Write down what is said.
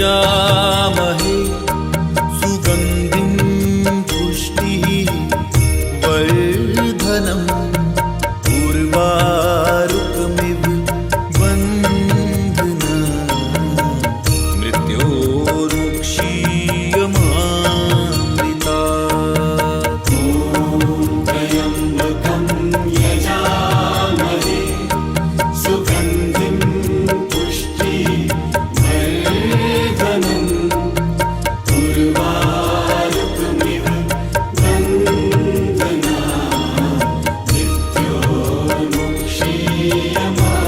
यजामहे सुगन्धिं पुष्टिः वर्धनम् उर्वारुकमिव बन्धना मृत्योर्मुक्षीयमामृतात्। त्र्यम्बकं यजामहे सुगन्धिं पुष्टिवर्धनम् उर्वारुकमिव बन्धना मृत्योर्मुक्षीयमामृतात्।